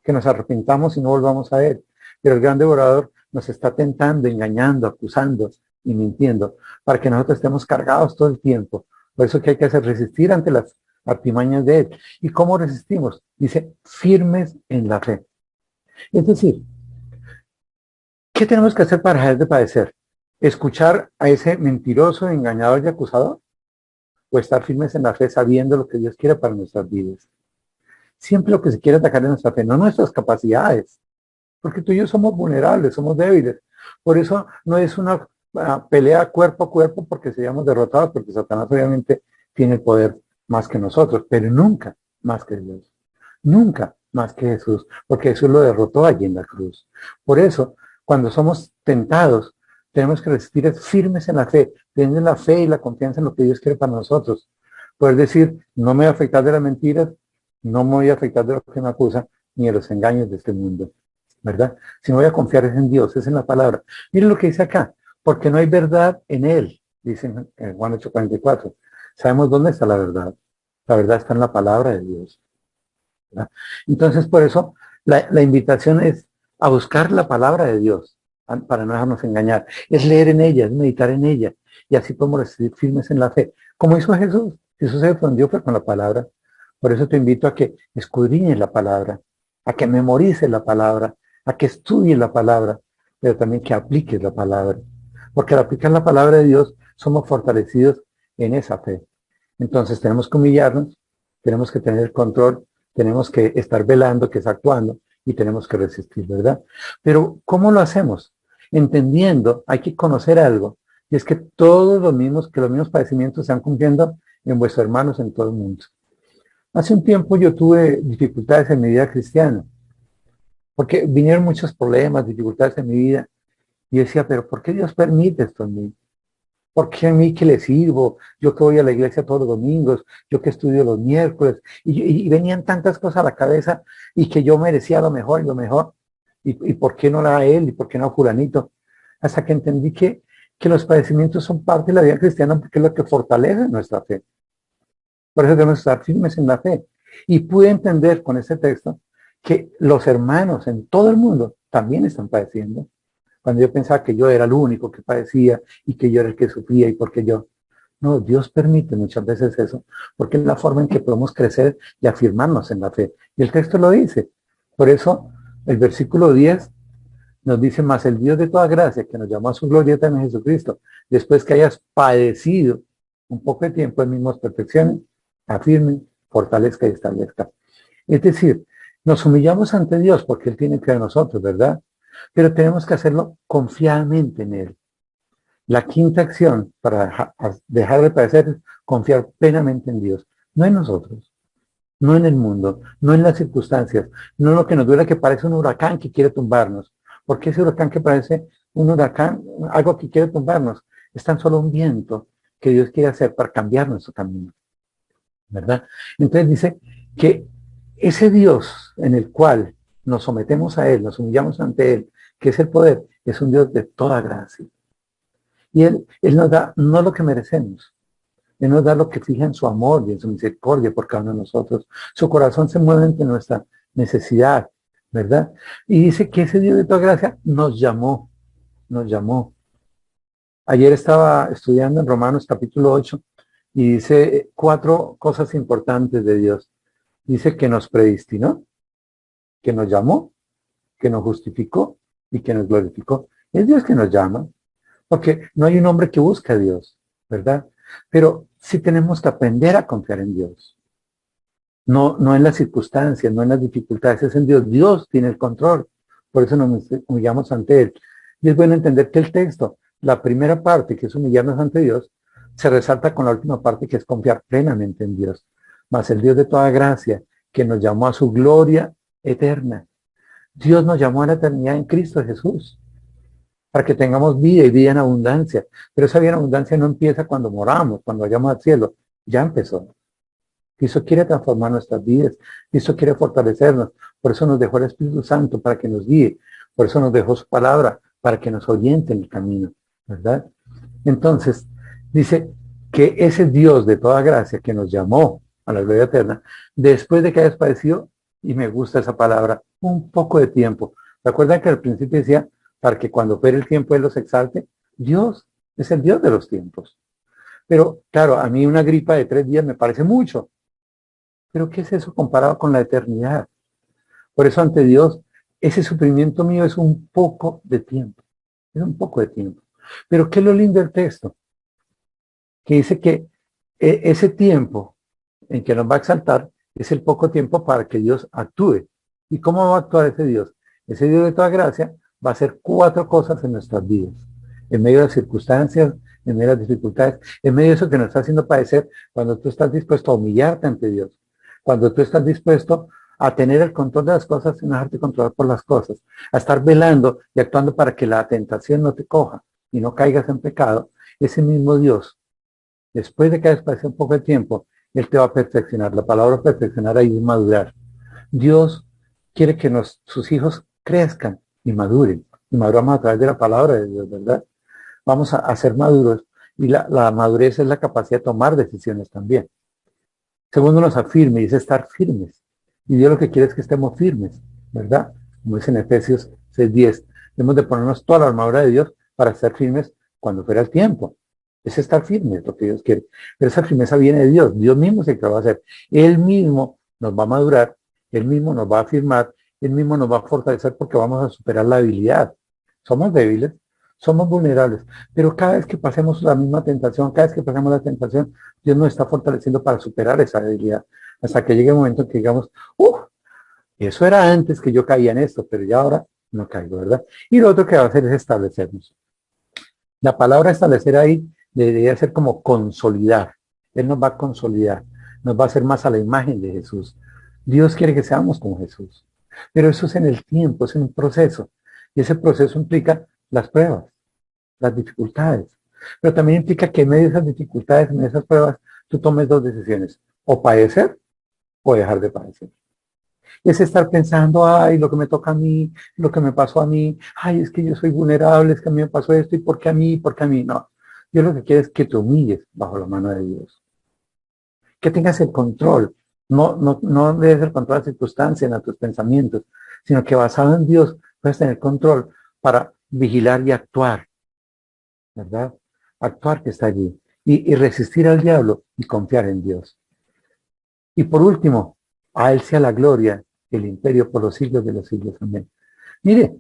que nos arrepintamos y no volvamos a él. Pero el gran devorador nos está tentando, engañando, acusando y mintiendo para que nosotros estemos cargados todo el tiempo. Por eso que hay que hacer resistir ante las artimañas de él. ¿Y cómo resistimos? Dice, firmes en la fe. Es decir, ¿qué tenemos que hacer para dejar de padecer? ¿Escuchar a ese mentiroso, engañador y acusador? ¿O estar firmes en la fe sabiendo lo que Dios quiere para nuestras vidas? Siempre lo que se quiere atacar es nuestra fe, no nuestras capacidades. Porque tú y yo somos vulnerables, somos débiles. Por eso no es una pelea cuerpo a cuerpo porque seamos derrotados, porque Satanás obviamente tiene el poder más que nosotros, pero nunca más que Dios. Nunca más que Jesús, porque Jesús lo derrotó allí en la cruz. Por eso, cuando somos tentados, tenemos que resistir firmes en la fe, tener la fe y la confianza en lo que Dios quiere para nosotros. Poder decir, no me voy a afectar de las mentiras, no me voy a afectar de lo que me acusa, ni de los engaños de este mundo, ¿verdad? Si no voy a confiar es en Dios, es en la palabra. Miren lo que dice acá, porque no hay verdad en Él, dice en Juan 8:44. Sabemos dónde está la verdad. La verdad está en la palabra de Dios, ¿verdad? Entonces, por eso, la invitación es a buscar la palabra de Dios, para no dejarnos engañar. Es leer en ella, es meditar en ella, y así podemos recibir firmes en la fe. Como hizo Jesús. Jesús se defendió fue con la palabra. Por eso te invito a que escudriñes la palabra, a que memorices la palabra, a que estudies la palabra, pero también que apliques la palabra. Porque al aplicar la palabra de Dios, somos fortalecidos en esa fe. Entonces tenemos que humillarnos, tenemos que tener el control, tenemos que estar velando, que es actuando, y tenemos que resistir, ¿verdad? Pero, ¿cómo lo hacemos? Entendiendo, hay que conocer algo, y es que los mismos padecimientos se están cumpliendo en vuestros hermanos en todo el mundo. Hace un tiempo yo tuve dificultades en mi vida cristiana, porque vinieron muchos problemas, dificultades en mi vida, y decía, pero ¿por qué Dios permite esto en mí? ¿Por qué a mí que le sirvo? Yo que voy a la iglesia todos los domingos, yo que estudio los miércoles, y venían tantas cosas a la cabeza, y que yo merecía lo mejor y lo mejor, y ¿por qué no a él? ¿Y por qué no a fulanito? Hasta que entendí que los padecimientos son parte de la vida cristiana, porque es lo que fortalece nuestra fe. Por eso debemos estar firmes en la fe. Y pude entender con este texto que los hermanos en todo el mundo también están padeciendo. Cuando yo pensaba que yo era el único que padecía y que yo era el que sufría y porque yo... No, Dios permite muchas veces eso, porque es la forma en que podemos crecer y afirmarnos en la fe. Y el texto lo dice. Por eso el versículo 10 nos dice, más el Dios de toda gracia, que nos llamó a su gloria también Jesucristo, después que hayas padecido un poco de tiempo en mismas perfecciones, afirmen, fortalezca y establezca. Es decir, nos humillamos ante Dios porque Él tiene que ver nosotros, ¿verdad? Pero tenemos que hacerlo confiadamente en Él. La quinta acción para dejar de padecer es confiar plenamente en Dios, no en nosotros, no en el mundo, no en las circunstancias, no en lo que nos duele que parece un huracán que quiere tumbarnos. Porque ese huracán que parece un huracán, algo que quiere tumbarnos, es tan solo un viento que Dios quiere hacer para cambiar nuestro camino, ¿verdad? Entonces dice que ese Dios en el cual nos sometemos a Él, nos humillamos ante Él, que es el poder, es un Dios de toda gracia. Y Él nos da no lo que merecemos, Él nos da lo que fija en su amor y en su misericordia por cada uno de nosotros. Su corazón se mueve ante nuestra necesidad, ¿verdad? Y dice que ese Dios de toda gracia nos llamó. Ayer estaba estudiando en Romanos capítulo 8 y dice 4 cosas importantes de Dios. Dice que nos predestinó, que nos llamó, que nos justificó y que nos glorificó. Es Dios que nos llama, porque no hay un hombre que busque a Dios, ¿verdad? Pero sí tenemos que aprender a confiar en Dios. No en las circunstancias, no en las dificultades, es en Dios. Dios tiene el control, por eso nos humillamos ante Él. Y es bueno entender que el texto, la primera parte, que es humillarnos ante Dios, se resalta con la última parte, que es confiar plenamente en Dios. Mas el Dios de toda gracia, que nos llamó a su gloria eterna. Dios nos llamó a la eternidad en Cristo Jesús, para que tengamos vida y vida en abundancia. Pero esa vida en abundancia no empieza cuando moramos, cuando vayamos al cielo. Ya empezó. Cristo quiere transformar nuestras vidas. Cristo quiere fortalecernos. Por eso nos dejó el Espíritu Santo para que nos guíe. Por eso nos dejó su palabra para que nos oriente en el camino, ¿verdad? Entonces, dice que ese Dios de toda gracia que nos llamó a la gloria eterna, después de que hayas padecido, y me gusta esa palabra, un poco de tiempo. ¿Recuerdan que al principio decía, para que cuando fuere el tiempo Él los exalte? Dios es el Dios de los tiempos. Pero, claro, a mí una gripa de 3 días me parece mucho. Pero ¿qué es eso comparado con la eternidad? Por eso ante Dios, ese sufrimiento mío es un poco de tiempo. Es un poco de tiempo. Pero ¿qué es lo lindo del texto? Que dice que ese tiempo en que nos va a exaltar es el poco tiempo para que Dios actúe. ¿Y cómo va a actuar ese Dios? Ese Dios de toda gracia va a hacer 4 cosas en nuestras vidas. En medio de las circunstancias, en medio de las dificultades, en medio de eso que nos está haciendo padecer, cuando tú estás dispuesto a humillarte ante Dios, cuando tú estás dispuesto a tener el control de las cosas y no dejarte controlar por las cosas, a estar velando y actuando para que la tentación no te coja y no caigas en pecado, ese mismo Dios, después de que hayas pasado un poco de tiempo, Él te va a perfeccionar. La palabra perfeccionar ahí es madurar. Dios quiere que sus hijos crezcan y maduren. Y maduramos a través de la palabra de Dios, ¿verdad? Vamos a ser maduros. Y la madurez es la capacidad de tomar decisiones también. Segundo, nos afirme, dice estar firmes. Y Dios lo que quiere es que estemos firmes, ¿verdad? Como dice en Efesios 6:10. Debemos de ponernos toda la armadura de Dios para estar firmes cuando fuera el tiempo. Es estar firmes, lo que Dios quiere. Pero esa firmeza viene de Dios. Dios mismo es el que lo va a hacer. Él mismo nos va a madurar. Él mismo nos va a afirmar. Él mismo nos va a fortalecer porque vamos a superar la debilidad. Somos débiles, somos vulnerables. Pero cada vez que pasemos la misma tentación, cada vez que pasemos la tentación, Dios nos está fortaleciendo para superar esa debilidad. Hasta que llegue el momento en que digamos, eso era antes que yo caía en esto, pero ya ahora no caigo, ¿verdad? Y lo otro que va a hacer es establecernos. La palabra establecer ahí debería ser como consolidar. Él nos va a consolidar, nos va a hacer más a la imagen de Jesús. Dios quiere que seamos como Jesús. Pero eso es en el tiempo, es en un proceso. Y ese proceso implica las pruebas, las dificultades. Pero también implica que en medio de esas dificultades, en esas pruebas, tú tomes 2 decisiones. O padecer o dejar de padecer. Es estar pensando, ay, lo que me toca a mí, lo que me pasó a mí, ay, es que yo soy vulnerable, es que a mí me pasó esto, y ¿por qué a mí? ¿Por qué a mí? No. Dios lo que quiere es que te humilles bajo la mano de Dios. Que tengas el control. No debes el control de las circunstancias, en tus pensamientos, sino que basado en Dios puedes tener control para vigilar y actuar, ¿verdad? Actuar que está allí. Y resistir al diablo y confiar en Dios. Y por último, a Él sea la gloria, el imperio por los siglos de los siglos. Amén. Mire,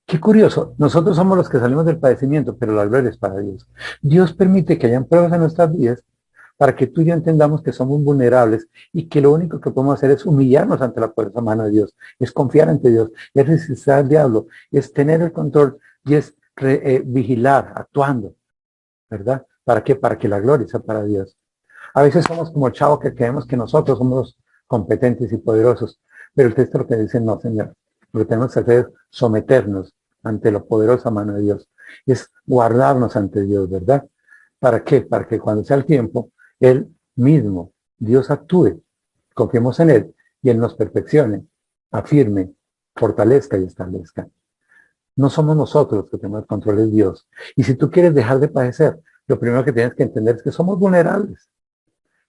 qué curioso. Nosotros somos los que salimos del padecimiento, pero la gloria es para Dios. Dios permite que hayan pruebas en nuestras vidas para que tú y yo entendamos que somos vulnerables y que lo único que podemos hacer es humillarnos ante la poderosa mano de Dios, es confiar ante Dios, es resistir al diablo, es tener el control y es vigilar, actuando, ¿verdad? ¿Para qué? Para que la gloria sea para Dios. A veces somos como el chavo que creemos que nosotros somos los competentes y poderosos, pero el texto lo que dice, no, Señor, lo que tenemos que hacer es someternos ante la poderosa mano de Dios, es guardarnos ante Dios, ¿verdad? ¿Para qué? Para que cuando sea el tiempo, Él mismo, Dios actúe, confiemos en Él y Él nos perfeccione, afirme, fortalezca y establezca. No somos nosotros los que tenemos el control, de Dios. Y si tú quieres dejar de padecer, lo primero que tienes que entender es que somos vulnerables,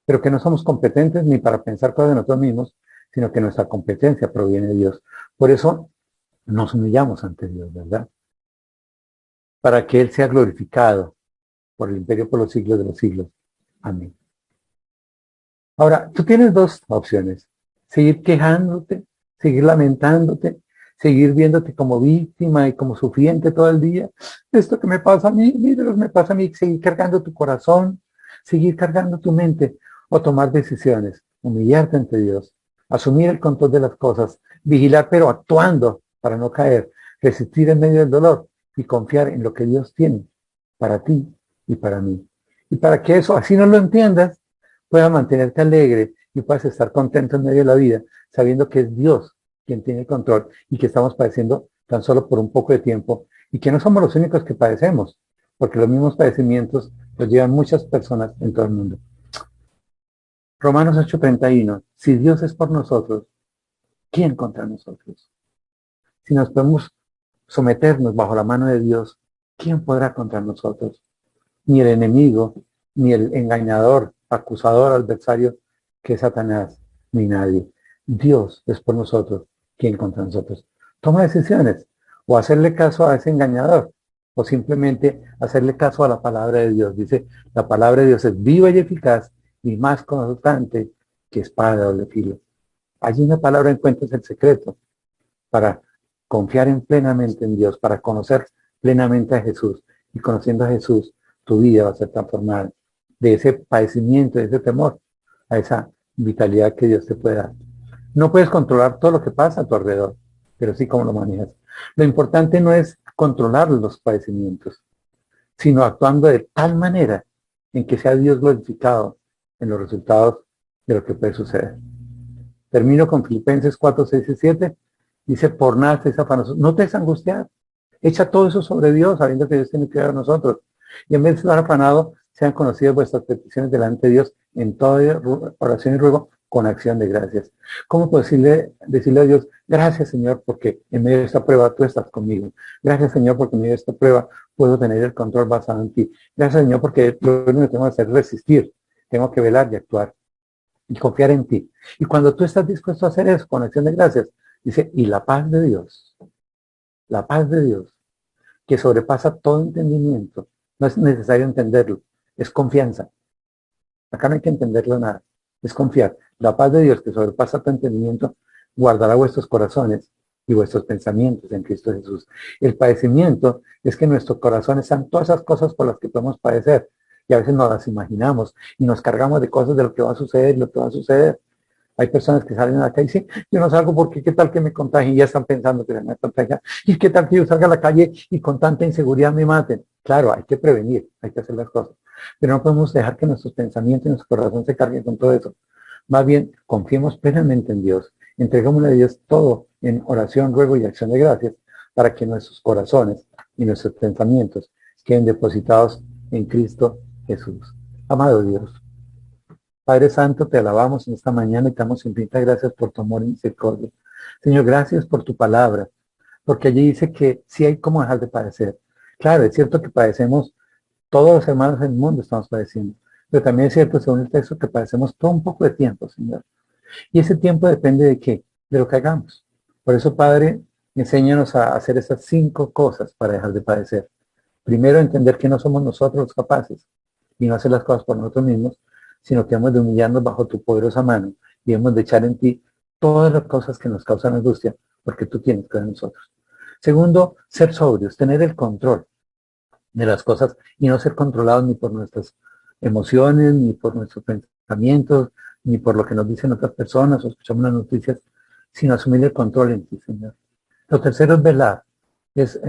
pero que no somos competentes ni para pensar cosas de nosotros mismos, sino que nuestra competencia proviene de Dios. Por eso nos humillamos ante Dios, ¿verdad? Para que Él sea glorificado por el imperio por los siglos de los siglos. Amén. Ahora, tú tienes 2 opciones. Seguir quejándote, seguir lamentándote, seguir viéndote como víctima y como sufriente todo el día. Esto que me pasa a mí, mira lo que me pasa a mí, seguir cargando tu corazón, seguir cargando tu mente o tomar decisiones, humillarte ante Dios, asumir el control de las cosas, vigilar pero actuando para no caer, resistir en medio del dolor y confiar en lo que Dios tiene para ti y para mí. Y para que eso, así no lo entiendas, puedas mantenerte alegre y puedas estar contento en medio de la vida, sabiendo que es Dios quien tiene el control y que estamos padeciendo tan solo por un poco de tiempo y que no somos los únicos que padecemos, porque los mismos padecimientos los llevan muchas personas en todo el mundo. Romanos 8:31. Si Dios es por nosotros, ¿quién contra nosotros? Si nos podemos someternos bajo la mano de Dios, ¿quién podrá contra nosotros? Ni el enemigo, ni el engañador, acusador, adversario, que es Satanás, ni nadie. Dios es por nosotros, ¿quién contra nosotros? Toma decisiones, o hacerle caso a ese engañador, o simplemente hacerle caso a la palabra de Dios. Dice, la palabra de Dios es viva y eficaz, y más constante que espada de doble filo. Allí en la palabra encuentras el secreto para confiar plenamente en Dios, para conocer plenamente a Jesús. Y conociendo a Jesús, tu vida va a ser transformada de ese padecimiento, de ese temor, a esa vitalidad que Dios te puede dar. No puedes controlar todo lo que pasa a tu alrededor, pero sí cómo lo manejas. Lo importante no es controlar los padecimientos, sino actuando de tal manera en que sea Dios glorificado en los resultados de lo que puede suceder. Termino con Filipenses 4, 6 y 7. Dice, por nada estés afanosos. No te des angustiar. Echa todo eso sobre Dios, sabiendo que Dios tiene que ver a nosotros. Y en vez de estar afanado, sean conocidas vuestras peticiones delante de Dios en toda oración y ruego con acción de gracias. ¿Cómo puedo decirle a Dios, gracias Señor, porque en medio de esta prueba tú estás conmigo? Gracias Señor, porque en medio de esta prueba puedo tener el control basado en ti. Gracias Señor, porque lo único que tengo que hacer es resistir. Tengo que velar y actuar y confiar en ti. Y cuando tú estás dispuesto a hacer eso con acción de gracias, dice, y la paz de Dios, que sobrepasa todo entendimiento, no es necesario entenderlo, es confianza. Acá no hay que entenderlo nada, es confiar. La paz de Dios, que sobrepasa todo entendimiento, guardará vuestros corazones y vuestros pensamientos en Cristo Jesús. El padecimiento es que nuestros corazones sean todas esas cosas por las que podemos padecer, y a veces nos las imaginamos y nos cargamos de cosas de lo que va a suceder y lo que va a suceder. Hay personas que salen a la calle y dicen, yo no salgo porque qué tal que me contagien, y ya están pensando que se me contagian, y qué tal que yo salga a la calle y con tanta inseguridad me maten. Claro, hay que prevenir, hay que hacer las cosas, pero no podemos dejar que nuestros pensamientos y nuestro corazón se carguen con todo eso. Más bien, confiemos plenamente en Dios, entreguémosle a Dios todo en oración, ruego y acción de gracias, para que nuestros corazones y nuestros pensamientos queden depositados en Cristo Jesús. Amado Dios, Padre Santo, te alabamos en esta mañana y te damos infinitas gracias por tu amor y misericordia. Señor, gracias por tu palabra, porque allí dice que sí hay cómo dejar de padecer. Claro, es cierto que padecemos, todos los hermanos del mundo estamos padeciendo, pero también es cierto, según el texto, que padecemos todo un poco de tiempo, Señor. Y ese tiempo depende de qué, de lo que hagamos. Por eso, Padre, enséñanos a hacer esas 5 cosas para dejar de padecer. Primero, entender que no somos nosotros los capaces y no hacer las cosas por nosotros mismos, sino que hemos de humillarnos bajo tu poderosa mano y hemos de echar en ti todas las cosas que nos causan angustia, porque tú tienes que ver en nosotros. Segundo, ser sobrios, tener el control de las cosas y no ser controlados ni por nuestras emociones, ni por nuestros pensamientos, ni por lo que nos dicen otras personas o escuchamos las noticias, sino asumir el control en ti, Señor. Lo tercero es velar, es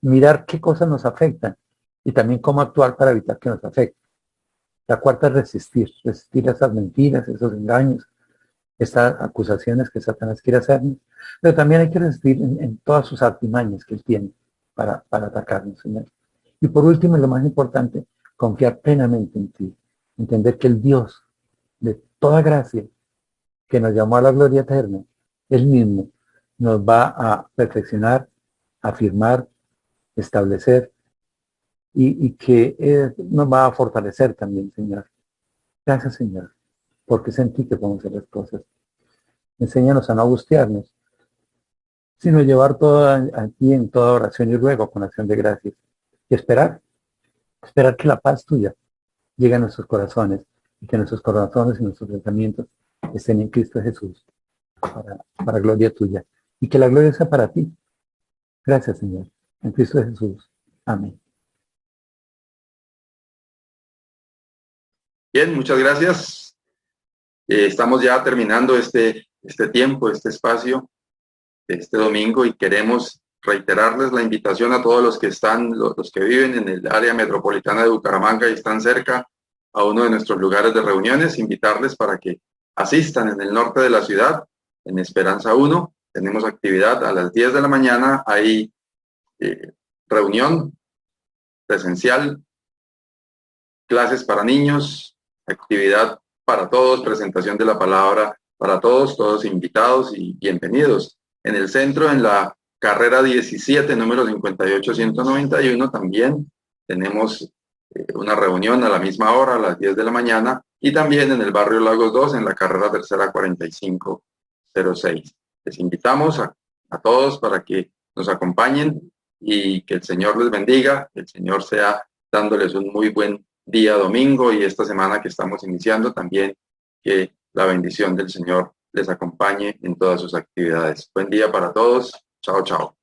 mirar qué cosas nos afectan y también cómo actuar para evitar que nos afecten. La cuarta es resistir esas mentiras, esos engaños, estas acusaciones que Satanás quiere hacernos, pero también hay que resistir en todas sus artimañas que él tiene para atacarnos, Señor. Y por último, y lo más importante, confiar plenamente en ti, entender que el Dios de toda gracia, que nos llamó a la gloria eterna, él mismo nos va a perfeccionar, afirmar, establecer, y que nos va a fortalecer también, Señor. Gracias, Señor, porque es en ti que podemos hacer las cosas. Enséñanos a no angustiarnos, sino llevar todo a ti en toda oración y ruego con acción de gracias. Y esperar que la paz tuya llegue a nuestros corazones y que nuestros corazones y nuestros pensamientos estén en Cristo Jesús para gloria tuya. Y que la gloria sea para ti. Gracias, Señor. En Cristo Jesús. Amén. Bien, muchas gracias. Estamos ya terminando este tiempo, este espacio, este domingo, y queremos reiterarles la invitación a todos los que los que viven en el área metropolitana de Bucaramanga y están cerca a uno de nuestros lugares de reuniones, invitarles para que asistan en el norte de la ciudad, en Esperanza 1. Tenemos actividad a las 10 de la mañana, hay reunión presencial, clases para niños, actividad para todos, presentación de la palabra para todos invitados y bienvenidos. En el centro, en la carrera 17, número 58-191, también tenemos una reunión a la misma hora, a las 10 de la mañana, y también en el barrio Lagos 2, en la carrera tercera 4506. Les invitamos a todos para que nos acompañen y que el Señor les bendiga, que el Señor sea dándoles un muy buen día domingo, y esta semana que estamos iniciando también que la bendición del Señor les acompañe en todas sus actividades. Buen día para todos. Chao, chao.